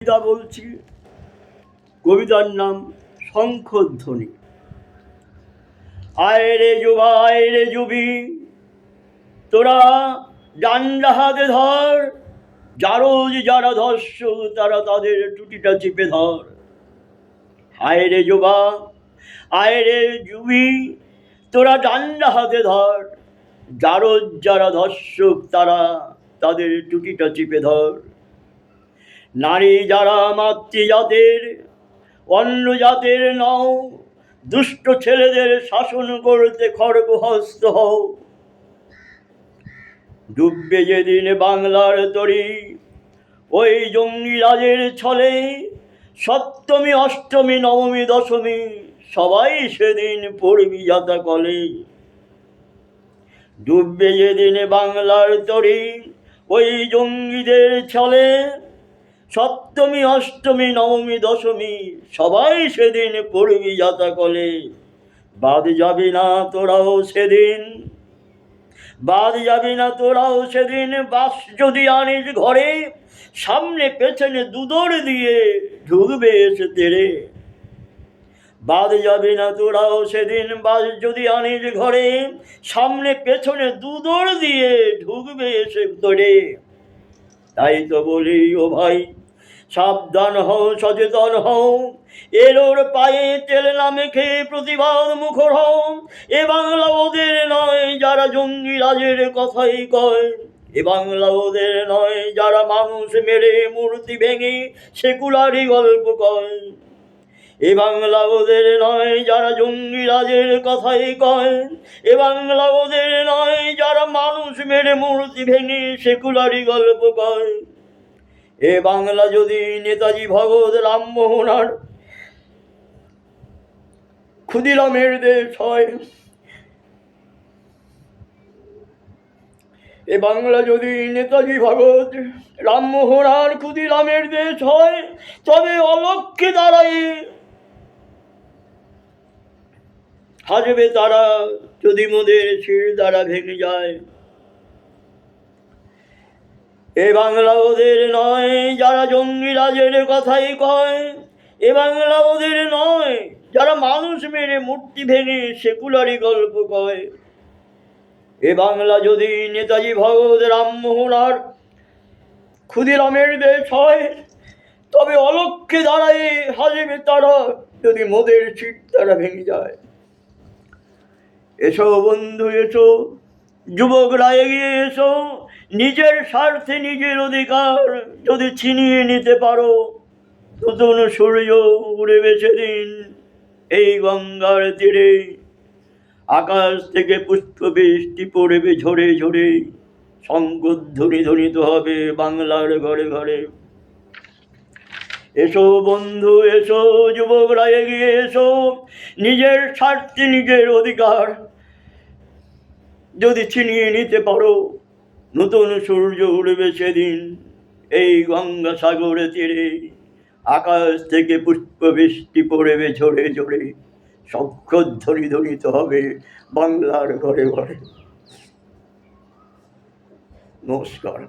কবিতা বলছি। কবিতার নাম শঙ্খধ্বনি। আয় রে যুবা, আয় রে যুবি, তোরা ডান্ডা হাতে ধর, জারজ যারা ধর্ষ তারা তাদের টুটিটা চেপে ধর। আয় রে যুবা, আয় রে যুবি, তোরা ডান্ডা হাতে ধর, জারজ যারা ধর্ষক তারা তাদের টুটিটা চেপে ধর। নারী যারা মাতৃজাতের, অন্য জাতের নও, দুষ্ট ছেলেদের শাসন করতে খড়গহস্ত হও। ডুববে যেদিন বাংলার তরী ওই জঙ্গি রাজের ছলে, সপ্তমী অষ্টমী নবমী দশমী সবাই সেদিন পড়বি যাতা কলে। ডুববে যেদিন বাংলার তরী ওই জঙ্গিদের ছলে, সপ্তমী অষ্টমী নবমী দশমী সবাই সেদিন পড়বি যাতা কলে। বাদ যাবি না তোরাও সেদিন, বাদ যাবি না তোরাও সেদিন। বাস যদি আনিস ঘরে, সামনে পেছনে দুদর দিয়ে ঢুকবে এসে তেরে। বাদ যাবি না তোরাও সেদিন, বাস যদি আনিস ঘরে, সামনে পেছনে দুদর দিয়ে ঢুকবে এসে তোরে। তাই তো বলি ও ভাই, সাবধান হও, সচেতন হও, এলোর পায়ে তেল না মেখে প্রতিবাদ মুখর হও। এ বাংলা ওদের নয় যারা জঙ্গি রাজের কথাই কয়, এ বাংলা ওদের নয় যারা মানুষ মেরে মূর্তি ভেঙে সেকুলারি গল্প কয়। এ বাংলা ওদের নয় যারা জঙ্গি রাজের কথাই কয়, এ বাংলা ওদের নয় যারা মানুষ মেরে মূর্তি ভেঙে সেকুলারি গল্প কয়। এ বাংলা যদি নেতাজি ভগৎ রামমোহন আর ক্ষুদিরামের দেশ হয়, এ বাংলা যদি নেতাজি ভগৎ রামমোহন আর ক্ষুদিরামের দেশ হয়, তবে অলক্ষ্যে দাঁড়াই হাসবে তারা যদি মোদের শির দ্বারা ভেঙে যায়। এ বাংলা ওদের নয় যারা জঙ্গি রাজের কথাই কয়, এ বাংলা ওদের নয় যারা মানুষ মেরে মূর্তি ভেঙে সেকুলারি গল্প কয়। এ বাংলা যদি নেতাজি ভগৎ রামমোহন আর ক্ষুদিরামের দেশ হয়, তবে অলক্ষ্যে দাঁড়ায় হাসবে তারা যদি মোদের শির দ্বারা ভেঙে যায়। এসো বন্ধু এসো, যুবকরা এগিয়ে এসো, নিজের স্বার্থে নিজের অধিকার যদি ছিনিয়ে নিতে পারো, নতুন সূর্য উড়বে সেদিন এই গঙ্গার তীরে। আকাশ থেকে পুষ্প বৃষ্টি পড়বে ঝরে ঝরে, শঙ্খধ্বনি ধ্বনিত হবে বাংলার ঘরে ঘরে। এসো বন্ধু এসো, যুবকরা এগিয়ে এসো, নিজের স্বার্থে নিজের অধিকার যদি ছিনিয়ে নিতে পারো, নতুন সূর্য উঠবে সেদিন এই গঙ্গা সাগরে তীরে। আকাশ থেকে পুষ্প বৃষ্টি পড়বে ঝরে ঝরে, শঙ্খধ্বনি ধ্বনিত হবে বাংলার ঘরে ঘরে। নমস্কার।